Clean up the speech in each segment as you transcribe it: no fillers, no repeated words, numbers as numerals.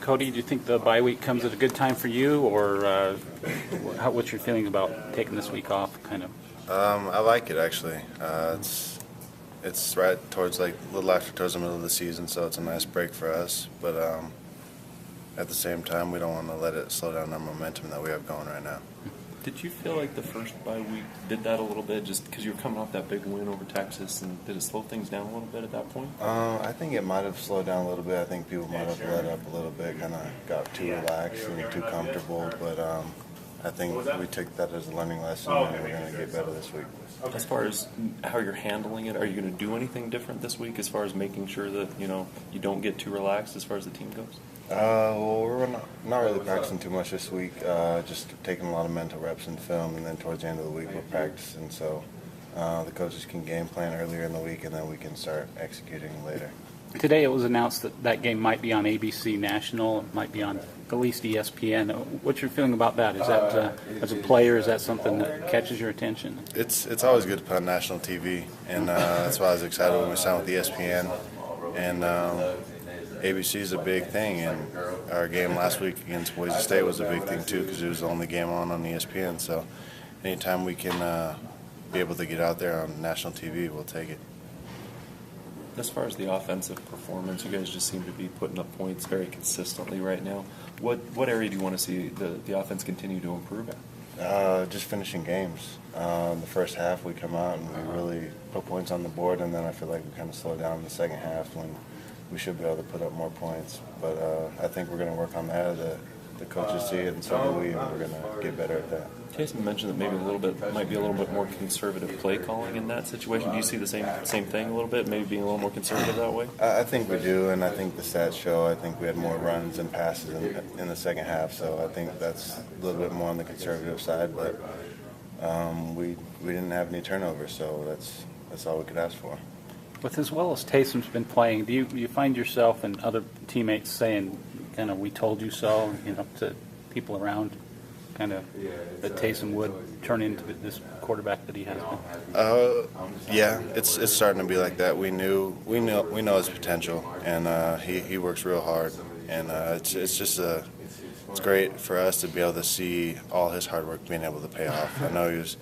Cody, do you think the bye week comes at a good time for you, or what's your feeling about taking this week off? Kind of. I like it actually. It's right towards a little after towards the middle of the season, so it's a nice break for us. But at the same time, we don't want to let it slow down our momentum that we have going right now. Did you feel like the first bye week did that a little bit, just because you were coming off that big win over Texas, and did it slow things down a little bit at that point? I think it might have slowed down a little bit. I think people might have let up a little bit, kind of got too relaxed and too comfortable. But I think we took that as a learning lesson, and we're going to get better this week. As far as how you're handling it, are you going to do anything different this week as far as making sure that you don't get too relaxed as far as the team goes? Well, we're not really practicing too much this week. Just taking a lot of mental reps in film, and then towards the end of the week we're practicing. So the coaches can game plan earlier in the week, and then we can start executing later. Today it was announced that that game might be on ABC National. It might be on at least ESPN. What's your feeling about that? Is that, as a player, is that something that catches your attention? It's always good to put on national TV, and that's why I was excited when we signed with ESPN. And ABC is a big thing, and our game last week against Boise State was a big thing too, because it was the only game on ESPN. So anytime we can be able to get out there on national TV, we'll take it. As far as the offensive performance, you guys just seem to be putting up points very consistently right now. What area do you want to see the offense continue to improve at? Just finishing games. The first half we come out and we really put points on the board, and then I feel like we kind of slow down in the second half when we should be able to put up more points. But I think we're going to work on that. The coaches see it, and so do we, and we're going to get better at that. Jason mentioned that maybe might be a little bit more conservative play calling in that situation. Do you see the same thing a little bit, maybe being a little more conservative that way? I think we do, and I think the stats show. I think we had more runs and passes in the second half, so I think that's a little bit more on the conservative side. But we didn't have any turnovers, so that's all we could ask for. With as well as Taysom's been playing, do you find yourself and other teammates saying, kind of, "We told you so," to people around, kind of, that Taysom would turn into this quarterback that he has been? Yeah, it's starting to be like that. We know his potential, and he works real hard, and it's great for us to be able to see all his hard work being able to pay off. I know he was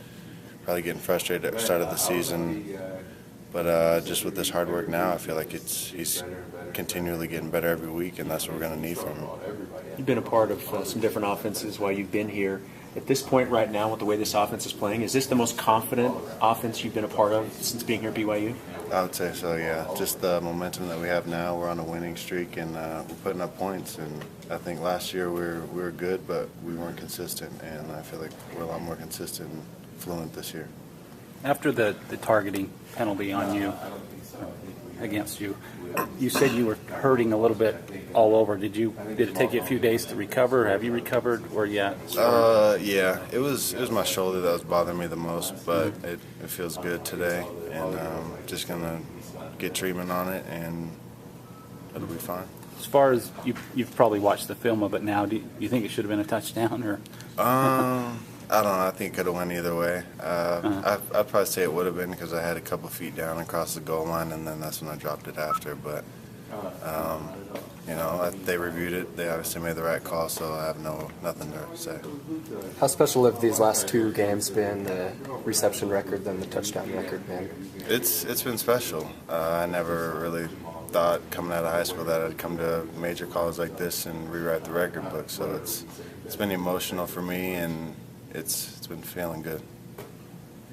probably getting frustrated at the start of the season, but just with this hard work now, I feel like he's continually getting better every week, and that's what we're going to need from him. You've been a part of some different offenses while you've been here. At this point right now, with the way this offense is playing, is this the most confident offense you've been a part of since being here at BYU? I would say so, yeah. Just the momentum that we have now, we're on a winning streak, and we're putting up points. And I think last year we were good, but we weren't consistent, and I feel like we're a lot more consistent and fluent this year. After the targeting penalty on you, against you, you said you were hurting a little bit all over. Did it take you a few days to recover? Have you recovered, or yet? Yeah, it was my shoulder that was bothering me the most, but it feels good today, and just gonna get treatment on it, and it'll be fine. As far as you've probably watched the film of it now, do you think it should have been a touchdown, or? I don't know. I think it could have went either way. I'd probably say it would have been, because I had a couple feet down across the goal line, and then that's when I dropped it after. But, they reviewed it. They obviously made the right call, so I have nothing to say. How special have these last two games been, the reception record than the touchdown record, man? It's been special. I never really thought coming out of high school that I'd come to a major college like this and rewrite the record book. So it's been emotional for me, and it's been feeling good.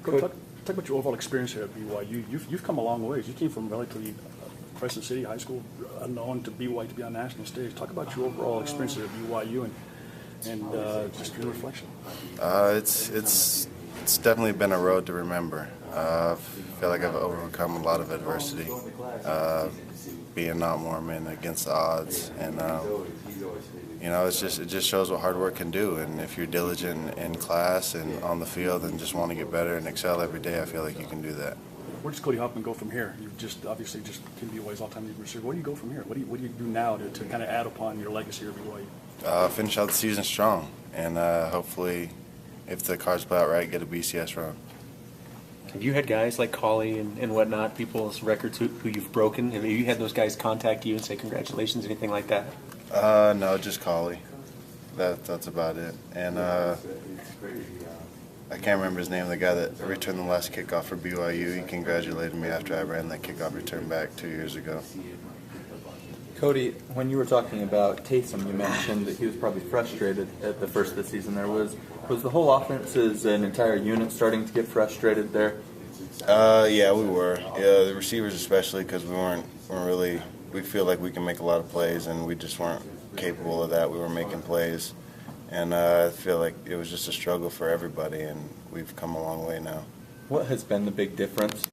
Talk about your overall experience here at BYU. You've come a long ways. You came from relatively Crescent City High School, unknown, to BYU to be on national stage. Talk about your overall experience here at BYU and just your reflection. It's definitely been a road to remember. I feel like I've overcome a lot of adversity, being not Mormon, against the odds, and it just shows what hard work can do. And if you're diligent in class and on the field and just want to get better and excel every day, I feel like you can do that. Where does Cody Hoffman go from here? You just obviously just came to BYU's all-time leading receiver. Where do you go from here? What do you do now to kind of add upon your legacy here at BYU? Finish out the season strong, and hopefully, if the cards play out right, get a BCS run. Have you had guys like Collie and whatnot, people's records who you've broken? Have you had those guys contact you and say congratulations, anything like that? No, just Collie. That's about it. And I can't remember his name. The guy that returned the last kickoff for BYU. He congratulated me after I ran that kickoff return back 2 years ago. Cody, when you were talking about Taysom, you mentioned that he was probably frustrated at the first of the season. Was the whole offense as an entire unit starting to get frustrated there? Yeah, we were. Yeah, the receivers especially, because we weren't really. We feel like we can make a lot of plays, and we just weren't capable of that. We were making plays, and I feel like it was just a struggle for everybody, and we've come a long way now. What has been the big difference